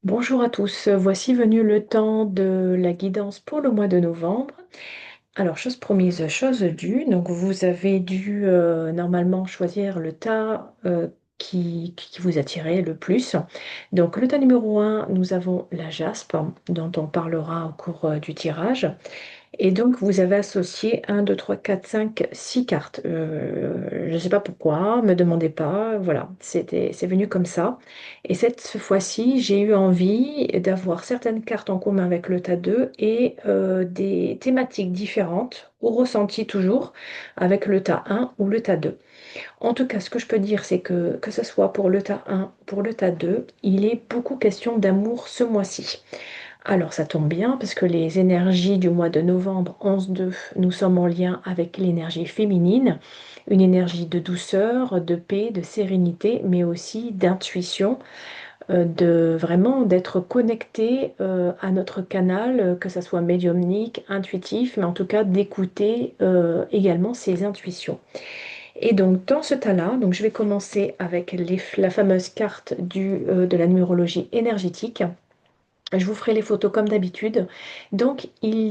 Bonjour à tous, voici venu le temps de la guidance pour le mois de novembre. Alors, chose promise, chose due. Donc, vous avez dû normalement choisir le tas qui vous attirait le plus. Donc, le tas numéro un, nous avons la jaspe, dont on parlera au cours du tirage. Et donc, vous avez associé 6 cartes. Je ne sais pas pourquoi, me demandez pas. Voilà, c'est venu comme ça. Et cette fois-ci, j'ai eu envie d'avoir certaines cartes en commun avec le tas 2 et des thématiques différentes, au ressenti toujours, avec le tas un ou le tas 2. En tout cas, ce que je peux dire, c'est que ce soit pour le tas un, pour le tas 2, il est beaucoup question d'amour ce mois-ci. Alors ça tombe bien parce que les énergies du mois de novembre 11-2, nous sommes en lien avec l'énergie féminine, une énergie de douceur, de paix, de sérénité, mais aussi d'intuition, de vraiment d'être connecté à notre canal, que ça soit médiumnique, intuitif, mais en tout cas d'écouter également ses intuitions. Et donc dans ce tas-là, donc je vais commencer avec la fameuse carte de la numérologie énergétique. Je vous ferai les photos comme d'habitude. Donc,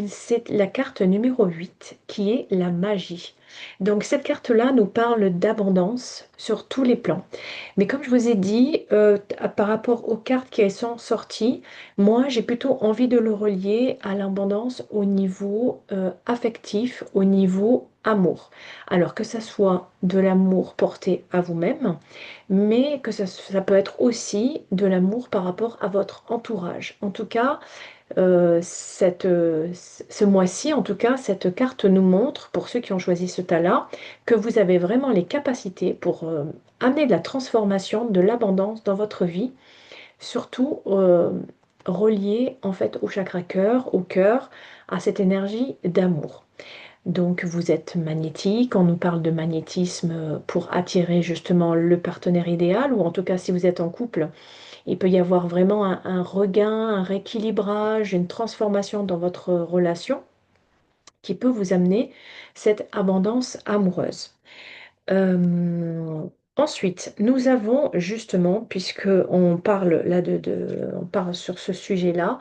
c'est la carte numéro 8 qui est la magie. Donc, cette carte-là nous parle d'abondance sur tous les plans. Mais comme je vous ai dit, par rapport aux cartes qui sont sorties, moi, j'ai plutôt envie de le relier à l'abondance au niveau affectif, au niveau amour. Alors que ça soit de l'amour porté à vous-même, mais que ça peut être aussi de l'amour par rapport à votre entourage. En tout cas, ce mois-ci, en tout cas, cette carte nous montre, pour ceux qui ont choisi ce tas-là, que vous avez vraiment les capacités pour amener de la transformation, de l'abondance dans votre vie, surtout relié en fait au chakra cœur, au cœur, à cette énergie d'amour. Donc vous êtes magnétique, on nous parle de magnétisme pour attirer justement le partenaire idéal, ou en tout cas si vous êtes en couple, il peut y avoir vraiment un regain, un rééquilibrage, une transformation dans votre relation qui peut vous amener cette abondance amoureuse. Euh, Ensuite, nous avons justement, puisque on parle là on parle sur ce sujet-là,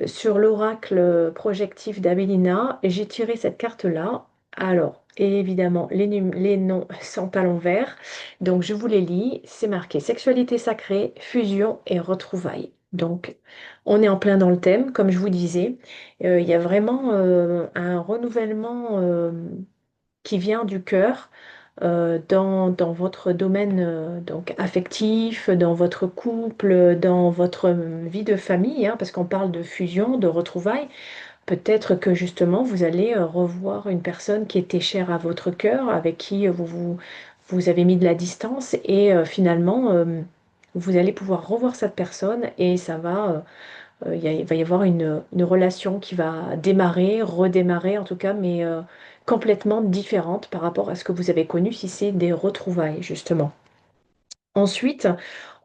sur l'oracle projectif d'Abélina, j'ai tiré cette carte-là. Alors, évidemment, les noms sont à l'envers, donc je vous les lis. C'est marqué sexualité sacrée, fusion et retrouvailles. Donc, on est en plein dans le thème, comme je vous disais. Il y a vraiment un renouvellement qui vient du cœur dans votre domaine donc affectif, dans votre couple, dans votre vie de famille, hein, parce qu'on parle de fusion, de retrouvailles. Peut-être que justement vous allez revoir une personne qui était chère à votre cœur, avec qui vous avez mis de la distance et finalement vous allez pouvoir revoir cette personne et ça va il va y avoir une relation qui va démarrer, redémarrer en tout cas, mais complètement différente par rapport à ce que vous avez connu si c'est des retrouvailles, justement. Ensuite,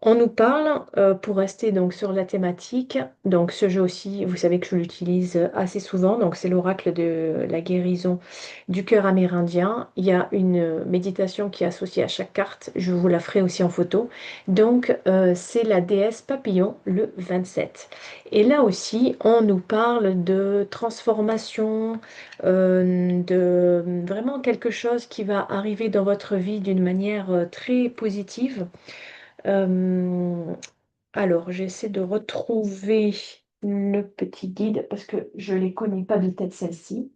on nous parle, pour rester donc sur la thématique, donc ce jeu aussi, vous savez que je l'utilise assez souvent, donc c'est l'oracle de la guérison du cœur amérindien. Il y a une méditation qui est associée à chaque carte, je vous la ferai aussi en photo. Donc c'est la déesse papillon, le 27. Et là aussi, on nous parle de transformation, de vraiment quelque chose qui va arriver dans votre vie d'une manière très positive. Euh, alors, j'essaie de retrouver le petit guide parce que je ne les connais pas de tête celle-ci.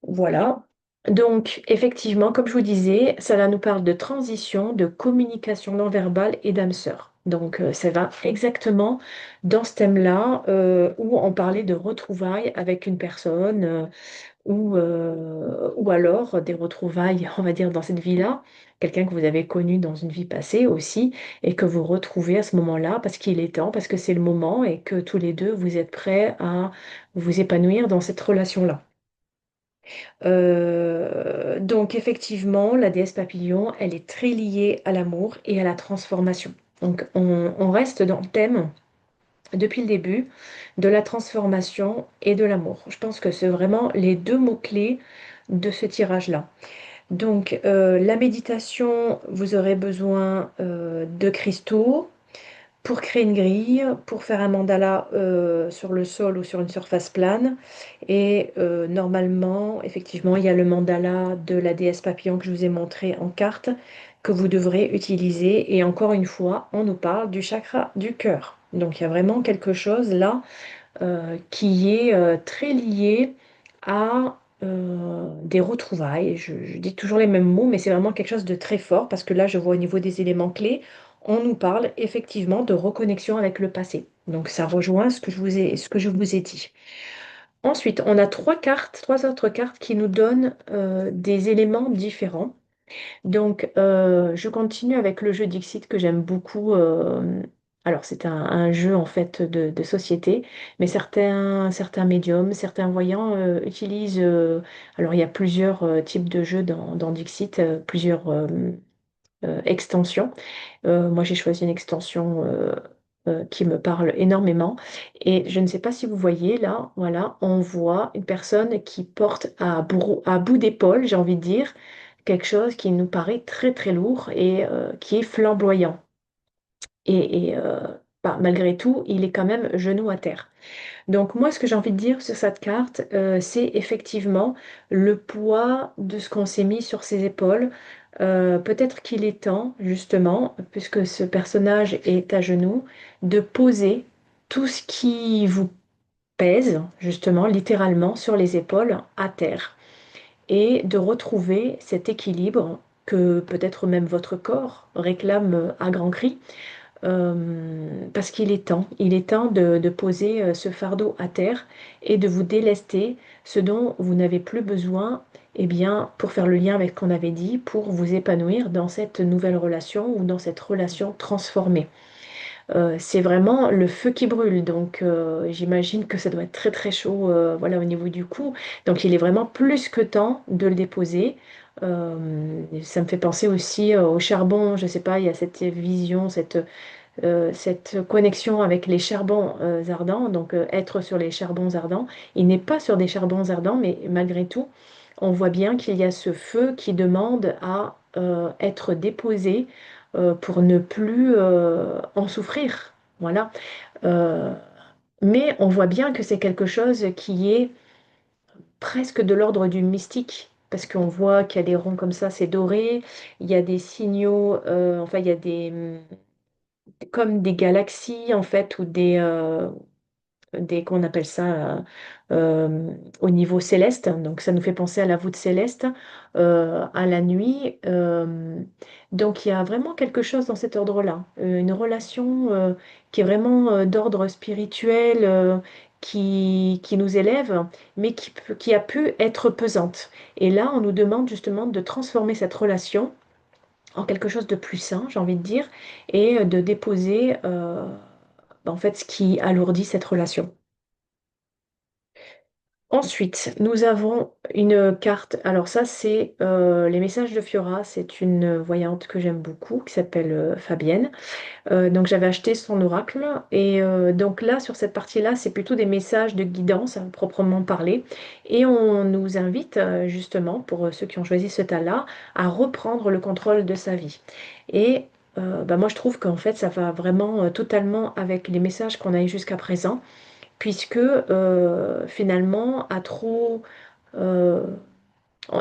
Voilà. Donc, effectivement, comme je vous disais, cela nous parle de transition, de communication non verbale et d'âme sœur. Donc, ça va exactement dans ce thème-là où on parlait de retrouvailles avec une personne. Ou alors des retrouvailles, on va dire, dans cette vie-là, quelqu'un que vous avez connu dans une vie passée aussi, et que vous retrouvez à ce moment-là parce qu'il est temps, parce que c'est le moment, et que tous les deux, vous êtes prêts à vous épanouir dans cette relation-là. Donc effectivement, la déesse papillon, elle est très liée à l'amour et à la transformation. Donc on reste dans le thème depuis le début de la transformation et de l'amour. Je pense que c'est vraiment les deux mots-clés de ce tirage-là. Donc, la méditation, vous aurez besoin de cristaux, pour créer une grille, pour faire un mandala sur le sol ou sur une surface plane. Et normalement, effectivement, il y a le mandala de la déesse papillon que je vous ai montré en carte que vous devrez utiliser. Et encore une fois, on nous parle du chakra du cœur. Donc il y a vraiment quelque chose là qui est très lié à des retrouvailles. Je dis toujours les mêmes mots, mais c'est vraiment quelque chose de très fort parce que là, je vois au niveau des éléments clés, on nous parle effectivement de reconnexion avec le passé. Donc ça rejoint ce que je vous ai dit. Ensuite, on a trois autres cartes qui nous donnent des éléments différents. Donc, je continue avec le jeu Dixit que j'aime beaucoup. Alors, c'est un jeu en fait de société, mais certains médiums, certains voyants utilisent. Alors, il y a plusieurs types de jeux dans Dixit, plusieurs extensions. Moi, j'ai choisi une extension qui me parle énormément. Et je ne sais pas si vous voyez là, voilà, on voit une personne qui porte à bout d'épaule, j'ai envie de dire, quelque chose qui nous paraît très très lourd et qui est flamboyant. Bah, malgré tout, il est quand même genou à terre. Donc moi, ce que j'ai envie de dire sur cette carte, c'est effectivement le poids de ce qu'on s'est mis sur ses épaules. Peut-être qu'il est temps, justement, puisque ce personnage est à genoux, de poser tout ce qui vous pèse, justement, littéralement, sur les épaules à terre, et de retrouver cet équilibre que peut-être même votre corps réclame à grands cris parce il est temps de poser ce fardeau à terre et de vous délester ce dont vous n'avez plus besoin, eh bien, pour faire le lien avec ce qu'on avait dit, pour vous épanouir dans cette nouvelle relation ou dans cette relation transformée. C'est vraiment le feu qui brûle, donc j'imagine que ça doit être très très chaud voilà, au niveau du cou. Donc il est vraiment plus que temps de le déposer. Ça me fait penser aussi au charbon, je ne sais pas, il y a cette vision, cette connexion avec les charbons ardents, donc être sur les charbons ardents. Il n'est pas sur des charbons ardents, mais malgré tout, on voit bien qu'il y a ce feu qui demande à être déposé pour ne plus en souffrir. Voilà. Euh, mais on voit bien que c'est quelque chose qui est presque de l'ordre du mystique. Parce qu'on voit qu'il y a des ronds comme ça, c'est doré. Il y a des signaux, enfin, il y a comme des galaxies en fait ou qu'on appelle ça au niveau céleste. Donc ça nous fait penser à la voûte céleste, à la nuit. Donc il y a vraiment quelque chose dans cet ordre-là, une relation qui est vraiment d'ordre spirituel. Qui nous élève, mais qui a pu être pesante. Et là, on nous demande justement de transformer cette relation en quelque chose de plus sain, j'ai envie de dire, et de déposer en fait ce qui alourdit cette relation. Ensuite, nous avons une carte. Alors ça, c'est les messages de Fiora. C'est une voyante que j'aime beaucoup, qui s'appelle Fabienne. Donc j'avais acheté son oracle. Et donc là, sur cette partie-là, c'est plutôt des messages de guidance, à proprement parler. Et on nous invite justement, pour ceux qui ont choisi ce tas-là, à reprendre le contrôle de sa vie. Et bah, moi, je trouve qu'en fait, ça va vraiment totalement avec les messages qu'on a eu jusqu'à présent puisque finalement, à trop... euh,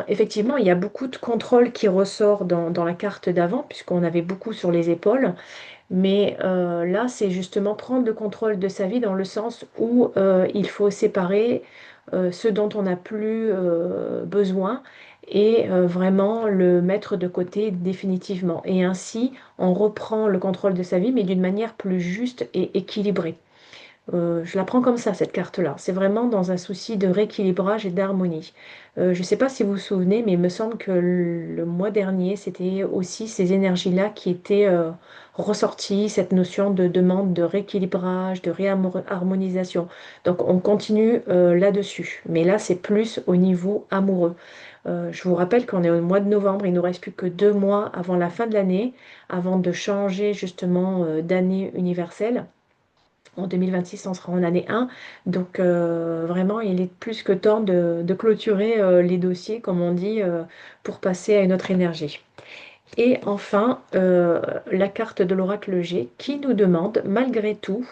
effectivement, il y a beaucoup de contrôle qui ressort dans la carte d'avant, puisqu'on avait beaucoup sur les épaules, mais là, c'est justement prendre le contrôle de sa vie dans le sens où il faut séparer ce dont on n'a plus besoin et vraiment le mettre de côté définitivement. Et ainsi, on reprend le contrôle de sa vie, mais d'une manière plus juste et équilibrée. Je la prends comme ça, cette carte-là. C'est vraiment dans un souci de rééquilibrage et d'harmonie. Je ne sais pas si vous vous souvenez, mais il me semble que le mois dernier, c'était aussi ces énergies-là qui étaient ressorties, cette notion de demande de rééquilibrage, de réharmonisation. Donc on continue là-dessus. Mais là, c'est plus au niveau amoureux. Je vous rappelle qu'on est au mois de novembre, il ne nous reste plus que 2 mois avant la fin de l'année, avant de changer justement d'année universelle. En 2026, on sera en année 1. Donc, vraiment, il est plus que temps de clôturer les dossiers, comme on dit, pour passer à une autre énergie. Et enfin, la carte de l'oracle G qui nous demande malgré tout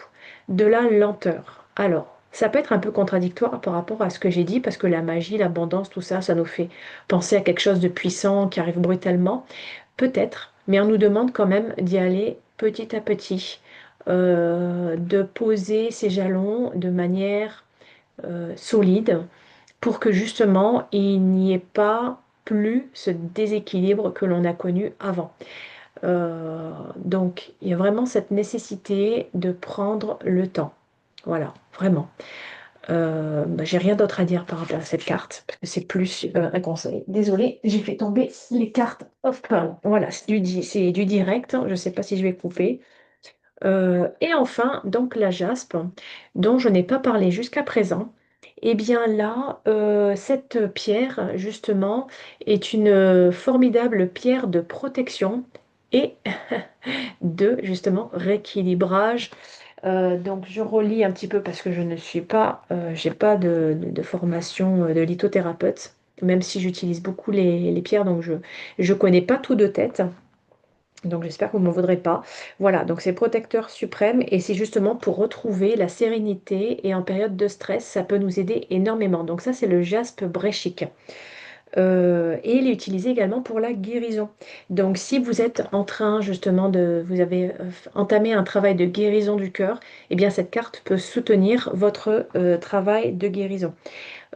de la lenteur. Alors, ça peut être un peu contradictoire par rapport à ce que j'ai dit, parce que la magie, l'abondance, tout ça, ça nous fait penser à quelque chose de puissant qui arrive brutalement. Peut-être, mais on nous demande quand même d'y aller petit à petit, de poser ses jalons de manière solide pour que justement il n'y ait pas plus ce déséquilibre que l'on a connu avant. Donc il y a vraiment cette nécessité de prendre le temps. Voilà, vraiment. Bah, j'ai rien d'autre à dire par rapport à cette carte, parce que c'est plus un conseil. Désolée, j'ai fait tomber les cartes. Hop, voilà, c'est du direct, hein. Je ne sais pas si je vais couper. Et enfin, donc la jaspe, dont je n'ai pas parlé jusqu'à présent. Eh bien là, cette pierre, justement, est une formidable pierre de protection et de, justement, rééquilibrage. Donc je relis un petit peu parce que je ne suis pas, j'ai pas de formation de lithothérapeute, même si j'utilise beaucoup les pierres, donc je connais pas tout de tête. Donc j'espère que vous ne m'en voudrez pas. Voilà, donc c'est protecteur suprême et c'est justement pour retrouver la sérénité et en période de stress, ça peut nous aider énormément. Donc ça, c'est le jaspe bréchique. Et il est utilisé également pour la guérison. Donc si vous êtes en train justement vous avez entamé un travail de guérison du cœur, eh bien cette carte peut soutenir votre travail de guérison.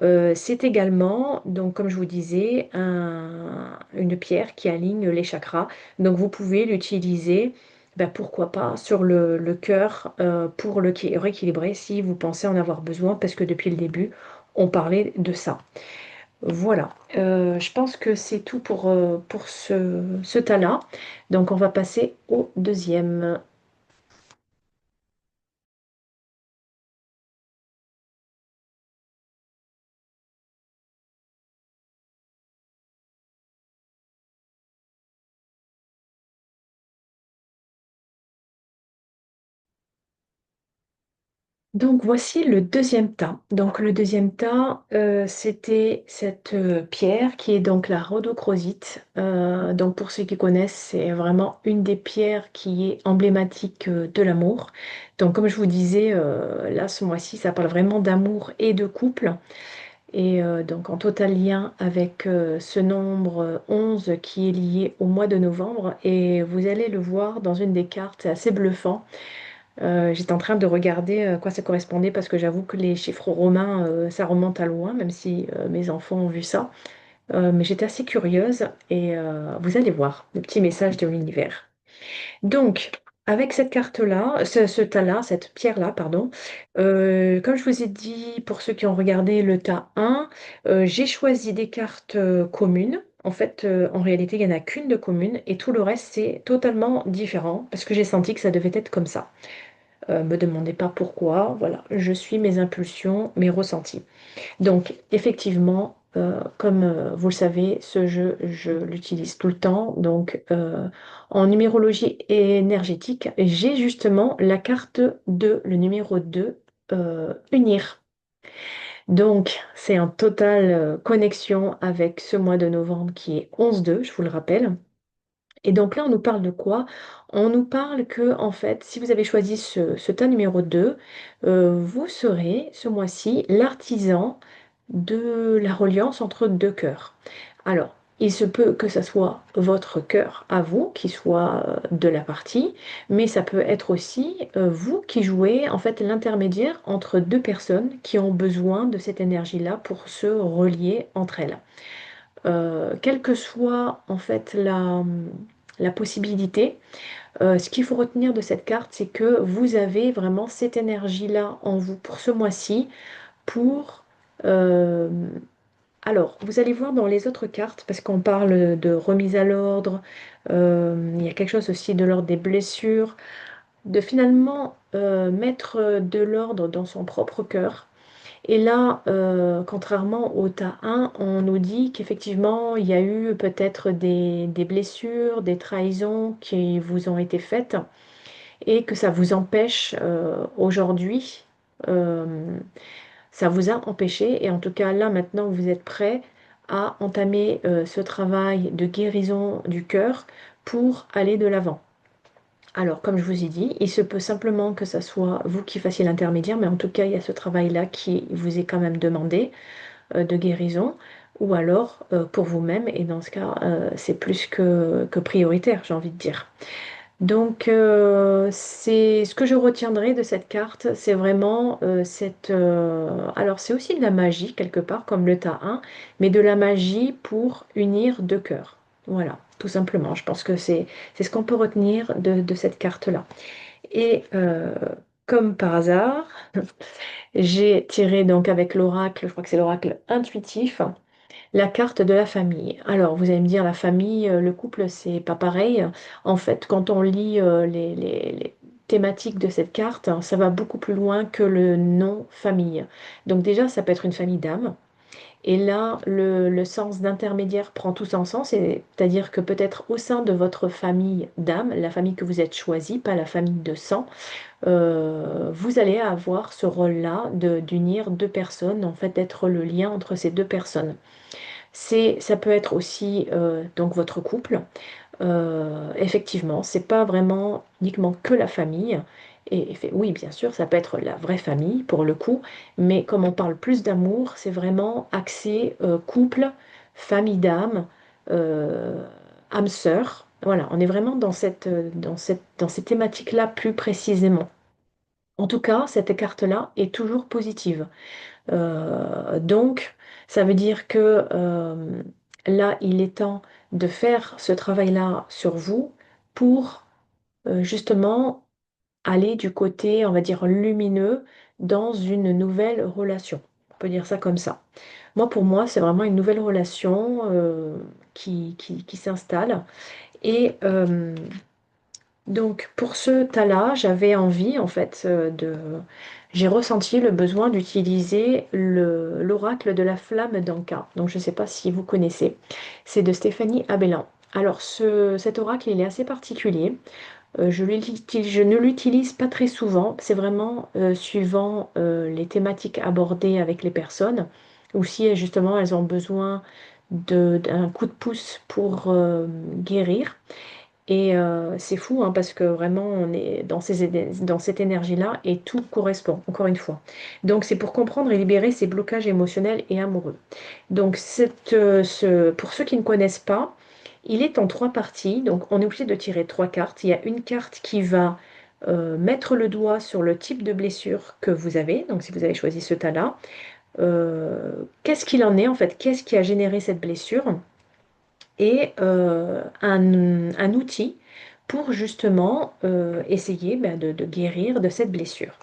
C'est également, donc comme je vous disais, une pierre qui aligne les chakras. Donc vous pouvez l'utiliser, ben, pourquoi pas, sur le cœur pour rééquilibrer si vous pensez en avoir besoin, parce que depuis le début, on parlait de ça. Voilà. Je pense que c'est tout pour ce tas-là. Donc on va passer au deuxième. Donc voici le deuxième tas. Donc le deuxième tas, c'était cette pierre qui est donc la rhodochrosite. Donc pour ceux qui connaissent, c'est vraiment une des pierres qui est emblématique de l'amour. Donc comme je vous disais, là ce mois-ci, ça parle vraiment d'amour et de couple. Et donc en total lien avec ce nombre 11 qui est lié au mois de novembre. Et vous allez le voir dans une des cartes, c'est assez bluffant. J'étais en train de regarder à quoi ça correspondait parce que j'avoue que les chiffres romains, ça remonte à loin, même si mes enfants ont vu ça. Mais j'étais assez curieuse et vous allez voir le petit message de l'univers. Donc, avec cette carte-là, ce tas-là, cette pierre-là, pardon, comme je vous ai dit, pour ceux qui ont regardé le tas 1, j'ai choisi des cartes communes. En fait, en réalité, il n'y en a qu'une de commune et tout le reste, c'est totalement différent parce que j'ai senti que ça devait être comme ça. Me demandez pas pourquoi, voilà, je suis mes impulsions, mes ressentis. Donc, effectivement, comme vous le savez, ce jeu, je l'utilise tout le temps. Donc, en numérologie énergétique, j'ai justement la carte 2, le numéro 2, unir. Donc, c'est en totale connexion avec ce mois de novembre qui est 11-2, je vous le rappelle. Et donc là, on nous parle de quoi? On nous parle que, en fait, si vous avez choisi ce tas numéro 2, vous serez ce mois-ci l'artisan de la reliance entre deux cœurs. Alors, il se peut que ça soit votre cœur à vous qui soit de la partie, mais ça peut être aussi vous qui jouez en fait l'intermédiaire entre deux personnes qui ont besoin de cette énergie-là pour se relier entre elles. Quelle que soit en fait la possibilité, ce qu'il faut retenir de cette carte, c'est que vous avez vraiment cette énergie-là en vous pour ce mois-ci, pour... euh, alors, vous allez voir dans les autres cartes, parce qu'on parle de remise à l'ordre, il y a quelque chose aussi de l'ordre des blessures, de finalement mettre de l'ordre dans son propre cœur. Et là, contrairement au tas 1, on nous dit qu'effectivement, il y a eu peut-être des blessures, des trahisons qui vous ont été faites et que ça vous empêche aujourd'hui, euh, ça vous a empêché. Et en tout cas, là, maintenant, vous êtes prêt à entamer ce travail de guérison du cœur pour aller de l'avant. Alors, comme je vous ai dit, il se peut simplement que ça soit vous qui fassiez l'intermédiaire, mais en tout cas, il y a ce travail-là qui vous est quand même demandé de guérison, ou alors pour vous-même, et dans ce cas, c'est plus que prioritaire, j'ai envie de dire. Donc, c'est ce que je retiendrai de cette carte, c'est vraiment cette... alors, c'est aussi de la magie, quelque part, comme le tas 1, mais de la magie pour unir deux cœurs. Voilà, tout simplement. Je pense que c'est ce qu'on peut retenir de cette carte-là. Et comme par hasard, j'ai tiré donc avec l'oracle, je crois que c'est l'oracle intuitif, la carte de la famille. Alors, vous allez me dire, la famille, le couple, c'est pas pareil. En fait, quand on lit les thématiques de cette carte, hein, ça va beaucoup plus loin que le nom famille. Donc déjà, ça peut être une famille d'âme. Et là, le sens d'intermédiaire prend tout son sens, c'est-à-dire que peut-être au sein de votre famille d'âme, la famille que vous êtes choisie, pas la famille de sang, vous allez avoir ce rôle-là d'unir deux personnes, en fait, d'être le lien entre ces deux personnes. Ça peut être aussi donc votre couple. Effectivement, c'est pas vraiment uniquement que la famille. Oui, bien sûr, ça peut être la vraie famille pour le coup, mais comme on parle plus d'amour, c'est vraiment axé couple, famille d'âme, euh, âme sœur. Voilà, on est vraiment dans cette thématique-là plus précisément. En tout cas, cette carte-là est toujours positive. Donc, ça veut dire que là, il est temps de faire ce travail-là sur vous pour justement aller du côté, on va dire, lumineux dans une nouvelle relation. On peut dire ça comme ça. Moi, pour moi, c'est vraiment une nouvelle relation qui s'installe. Et donc, pour ce tas-là, j'avais envie, en fait, j'ai ressenti le besoin d'utiliser l'oracle de la flamme d'Anka. Donc, je ne sais pas si vous connaissez. C'est de Stéphanie Abelin. Alors, cet oracle, il est assez particulier. Je ne l'utilise pas très souvent. C'est vraiment suivant les thématiques abordées avec les personnes, ou si justement elles ont besoin d'un coup de pouce pour guérir. Et c'est fou, hein, parce que vraiment, on est dans cette énergie-là et tout correspond, encore une fois. Donc, c'est pour comprendre et libérer ces blocages émotionnels et amoureux. Donc, pour ceux qui ne connaissent pas, il est en trois parties. Donc, on est obligé de tirer trois cartes. Il y a une carte qui va mettre le doigt sur le type de blessure que vous avez. Donc, si vous avez choisi ce tas-là, qu'est-ce qu'il en est en fait? Qu'est-ce qui a généré cette blessure? Et un outil pour justement essayer de guérir de cette blessure.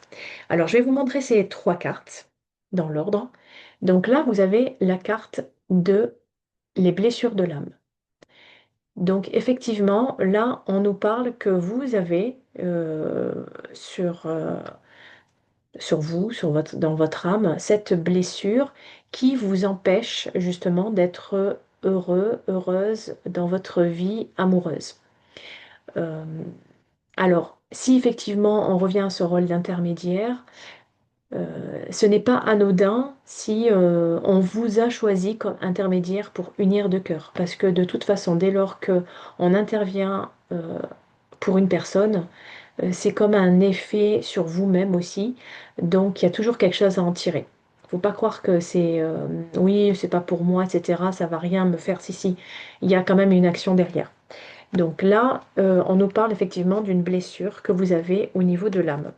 Alors, je vais vous montrer ces trois cartes dans l'ordre. Donc là, vous avez la carte de les blessures de l'âme. Donc effectivement, là, on nous parle que vous avez sur, sur vous, dans votre âme, cette blessure qui vous empêche justement d'être heureux, heureuse dans votre vie amoureuse. Euh, alors, si effectivement on revient à ce rôle d'intermédiaire, ce n'est pas anodin si on vous a choisi comme intermédiaire pour unir deux cœurs. Parce que de toute façon, dès lors que on intervient pour une personne, c'est comme un effet sur vous-même aussi. Donc, il y a toujours quelque chose à en tirer. Faut pas croire que c'est oui, c'est pas pour moi, etc. Ça va rien me faire. Si, si, il y a quand même une action derrière. Donc là, on nous parle effectivement d'une blessure que vous avez au niveau de l'âme.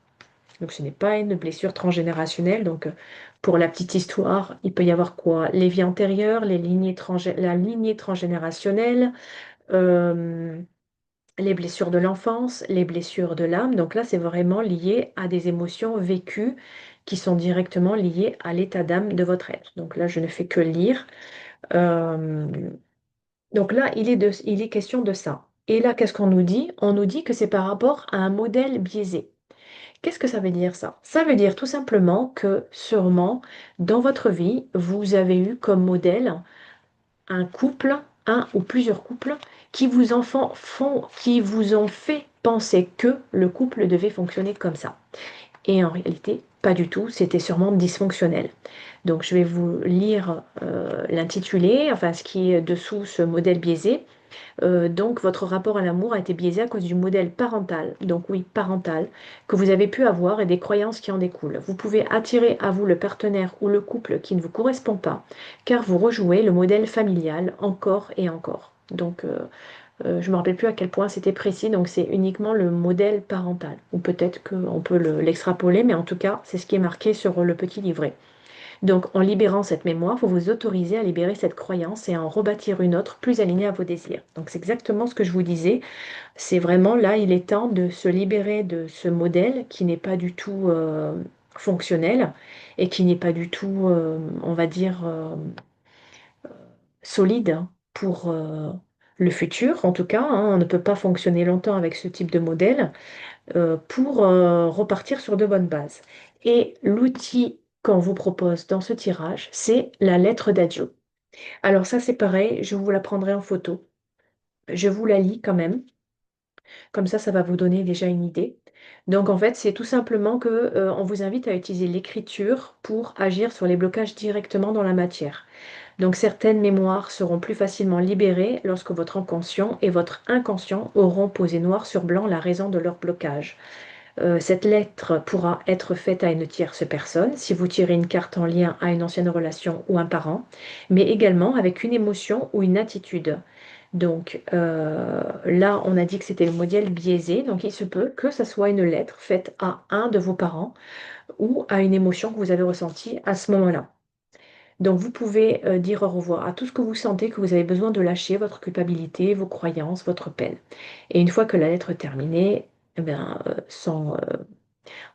Donc ce n'est pas une blessure transgénérationnelle. Donc pour la petite histoire, il peut y avoir quoi? Les vies antérieures, la lignée transgénérationnelle, euh, les blessures de l'enfance, les blessures de l'âme. Donc là, c'est vraiment lié à des émotions vécues qui sont directement liées à l'état d'âme de votre être. Donc là, je ne fais que lire. Euh, donc là, il est question de ça. Et là, qu'est-ce qu'on nous dit? On nous dit que c'est par rapport à un modèle biaisé. Qu'est-ce que ça veut dire ça? Ça veut dire tout simplement que sûrement, dans votre vie, vous avez eu comme modèle un couple, un ou plusieurs couples, qui vous ont fait penser que le couple devait fonctionner comme ça. Et en réalité, pas du tout, c'était sûrement dysfonctionnel. Donc je vais vous lire l'intitulé, enfin ce qui est dessous ce modèle biaisé. Donc votre rapport à l'amour a été biaisé à cause du modèle parental, donc oui, parental, que vous avez pu avoir et des croyances qui en découlent. Vous pouvez attirer à vous le partenaire ou le couple qui ne vous correspond pas, car vous rejouez le modèle familial encore et encore. Donc, je ne me rappelle plus à quel point c'était précis, donc c'est uniquement le modèle parental. Ou peut-être qu'on peut l'extrapoler, mais en tout cas, c'est ce qui est marqué sur le petit livret. Donc, en libérant cette mémoire, vous vous autorisez à libérer cette croyance et à en rebâtir une autre plus alignée à vos désirs. Donc, c'est exactement ce que je vous disais. C'est vraiment là, il est temps de se libérer de ce modèle qui n'est pas du tout fonctionnel et qui n'est pas du tout, on va dire, solide pour le futur. En tout cas, hein, on ne peut pas fonctionner longtemps avec ce type de modèle pour repartir sur de bonnes bases. Et l'outil qu'on vous propose dans ce tirage, c'est la lettre d'adieu. Alors ça, c'est pareil, je vous la prendrai en photo. Je vous la lis quand même. Comme ça va vous donner déjà une idée. Donc en fait, c'est tout simplement que on vous invite à utiliser l'écriture pour agir sur les blocages directement dans la matière. Donc certaines mémoires seront plus facilement libérées lorsque votre inconscient et votre inconscient auront posé noir sur blanc la raison de leur blocage. Cette lettre pourra être faite à une tierce personne si vous tirez une carte en lien à une ancienne relation ou un parent, mais également avec une émotion ou une attitude. Donc là, on a dit que c'était le modèle biaisé, donc il se peut que ce soit une lettre faite à un de vos parents ou à une émotion que vous avez ressentie à ce moment-là. Donc vous pouvez dire au revoir à tout ce que vous sentez que vous avez besoin de lâcher, votre culpabilité, vos croyances, votre peine. Et une fois que la lettre est terminée, eh bien,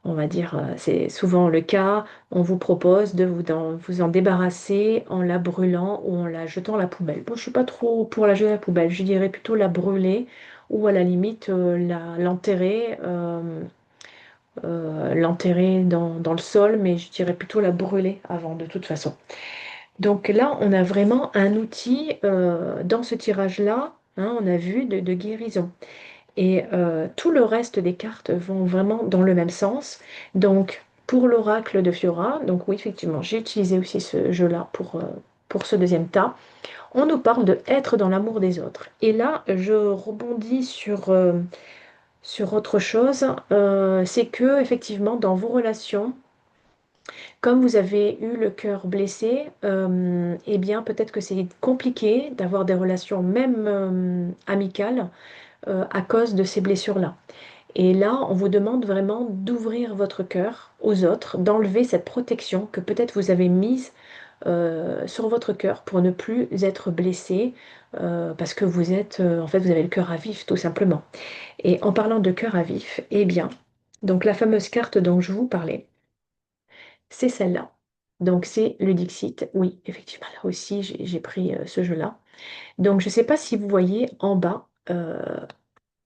on va dire, c'est souvent le cas, on vous propose de vous en débarrasser en la brûlant ou en la jetant à la poubelle. Bon, je ne suis pas trop pour la jeter à la poubelle, je dirais plutôt la brûler ou à la limite l'enterrer dans le sol, mais je dirais plutôt la brûler avant de toute façon. Donc là, on a vraiment un outil dans ce tirage-là, hein, on a vu de guérison. Et tout le reste des cartes vont vraiment dans le même sens. Donc, pour l'oracle de Fiora, donc oui, effectivement, j'ai utilisé aussi ce jeu-là pour ce deuxième tas. On nous parle de être dans l'amour des autres. Et là, je rebondis sur autre chose. C'est que, effectivement, dans vos relations, comme vous avez eu le cœur blessé, eh bien, peut-être que c'est compliqué d'avoir des relations, même amicales, à cause de ces blessures-là. Et là, on vous demande vraiment d'ouvrir votre cœur aux autres, d'enlever cette protection que peut-être vous avez mise sur votre cœur pour ne plus être blessé, parce que vous êtes, en fait, vous avez le cœur à vif, tout simplement. Et en parlant de cœur à vif, eh bien, donc la fameuse carte dont je vous parlais, c'est celle-là. Donc c'est le Dixit. Oui, effectivement, là aussi, j'ai pris ce jeu-là. Donc je ne sais pas si vous voyez en bas,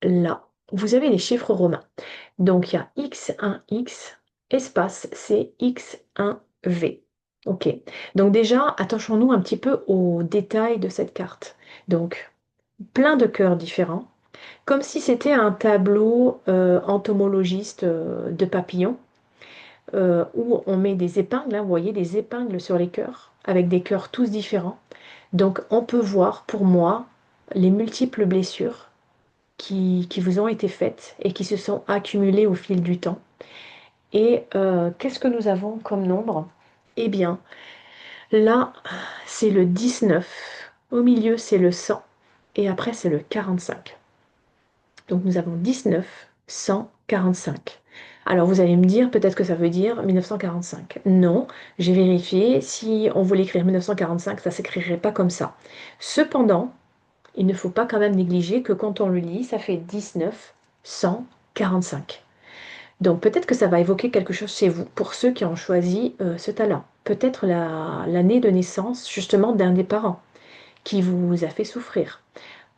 là, vous avez les chiffres romains. Donc, il y a X1X, espace CX1V. OK. Donc déjà, attachons-nous un petit peu aux détails de cette carte. Donc, plein de cœurs différents, comme si c'était un tableau entomologiste de papillons, où on met des épingles, hein, vous voyez, des épingles sur les cœurs, avec des cœurs tous différents. Donc, on peut voir, pour moi, les multiples blessures qui vous ont été faites et qui se sont accumulées au fil du temps. Et qu'est-ce que nous avons comme nombre? Eh bien, là, c'est le 19. Au milieu, c'est le 100. Et après, c'est le 45. Donc, nous avons 19, 100, 45. Alors, vous allez me dire, peut-être que ça veut dire 1945. Non, j'ai vérifié. Si on voulait écrire 1945, ça ne s'écrirait pas comme ça. Cependant, il ne faut pas quand même négliger que quand on le lit, ça fait 19, 100, 45. Donc peut-être que ça va évoquer quelque chose chez vous, pour ceux qui ont choisi ce talent. Peut-être l'année de naissance justement d'un des parents qui vous a fait souffrir.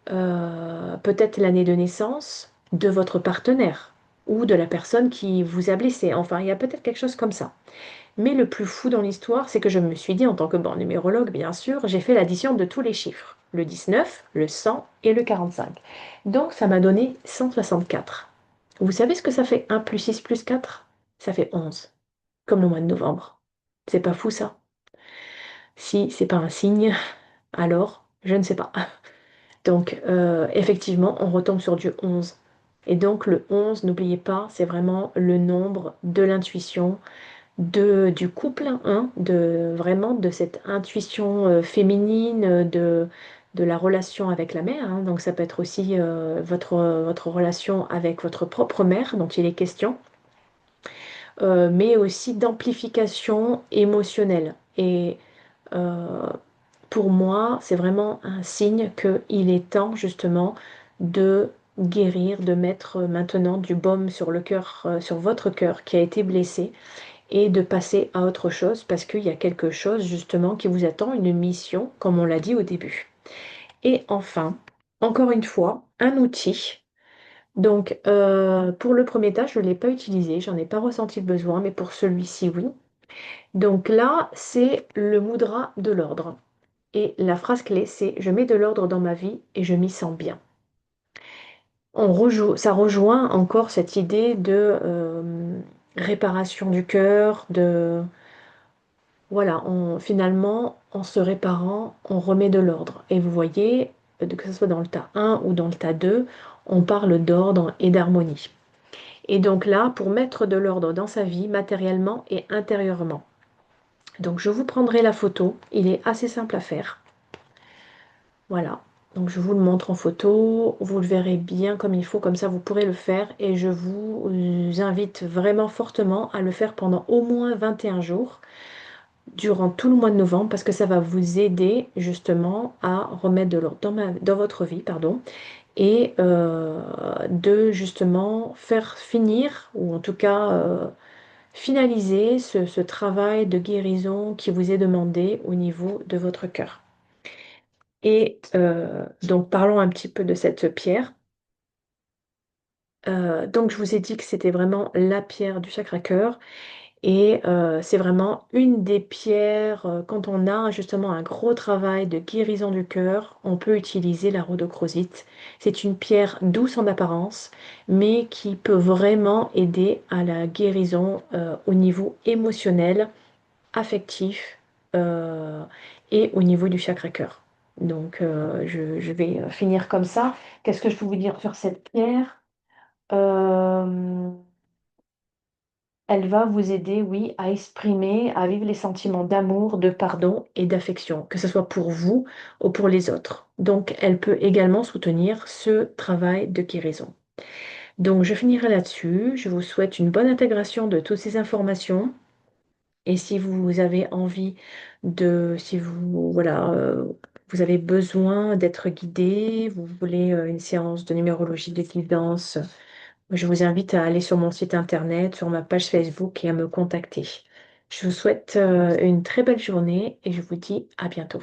Peut-être l'année de naissance de votre partenaire ou de la personne qui vous a blessé. Enfin, il y a peut-être quelque chose comme ça. Mais le plus fou dans l'histoire, c'est que je me suis dit, en tant que bon numérologue, bien sûr, j'ai fait l'addition de tous les chiffres. Le 19, le 100 et le 45. Donc ça m'a donné 164. Vous savez ce que ça fait 1 plus 6 plus 4? Ça fait 11, comme le mois de novembre. C'est pas fou ça? Si c'est pas un signe, alors je ne sais pas. Donc, effectivement, on retombe sur du 11. Et donc, le 11, n'oubliez pas, c'est vraiment le nombre de l'intuition, du couple, hein, vraiment de cette intuition féminine, de la relation avec la mère, hein. Donc, ça peut être aussi votre relation avec votre propre mère dont il est question, mais aussi d'amplification émotionnelle. Et euh, pour moi, c'est vraiment un signe qu'il est temps justement de guérir, de mettre maintenant du baume sur le cœur, sur votre cœur qui a été blessé et de passer à autre chose parce qu'il y a quelque chose justement qui vous attend, une mission, comme on l'a dit au début. Et enfin, encore une fois, un outil. Donc, pour le premier tâche, je ne l'ai pas utilisé, j'en ai pas ressenti le besoin, mais pour celui-ci, oui. Donc là, c'est le mudra de l'ordre. Et la phrase clé, c'est je mets de l'ordre dans ma vie et je m'y sens bien. Ça rejoint encore cette idée de réparation du cœur, voilà, finalement, en se réparant, on remet de l'ordre. Et vous voyez, que ce soit dans le tas 1 ou dans le tas 2, on parle d'ordre et d'harmonie. Et donc là, pour mettre de l'ordre dans sa vie, matériellement et intérieurement. Donc je vous prendrai la photo, il est assez simple à faire. Voilà, donc je vous le montre en photo, vous le verrez bien comme il faut, comme ça vous pourrez le faire et je vous invite vraiment fortement à le faire pendant au moins 21 jours durant tout le mois de novembre parce que ça va vous aider justement à remettre de l'ordre dans votre vie, pardon, et de justement faire finir ou en tout cas finaliser ce travail de guérison qui vous est demandé au niveau de votre cœur. Et donc parlons un petit peu de cette pierre. Donc je vous ai dit que c'était vraiment la pierre du sacré-cœur et c'est vraiment une des pierres, quand on a justement un gros travail de guérison du cœur, on peut utiliser la rhodochrosite. C'est une pierre douce en apparence, mais qui peut vraiment aider à la guérison au niveau émotionnel, affectif euh, et au niveau du chakra-cœur. Donc, je vais finir comme ça. Qu'est-ce que je peux vous dire sur cette pierre? Euh, Elle va vous aider, oui, à exprimer, à vivre les sentiments d'amour, de pardon et d'affection, que ce soit pour vous ou pour les autres. Donc, elle peut également soutenir ce travail de guérison. Donc, je finirai là-dessus. Je vous souhaite une bonne intégration de toutes ces informations. Et si vous avez envie si vous, voilà, vous avez besoin d'être guidé, vous voulez une séance de numérologie de guidance, je vous invite à aller sur mon site internet, sur ma page Facebook et à me contacter. Je vous souhaite une très belle journée et je vous dis à bientôt.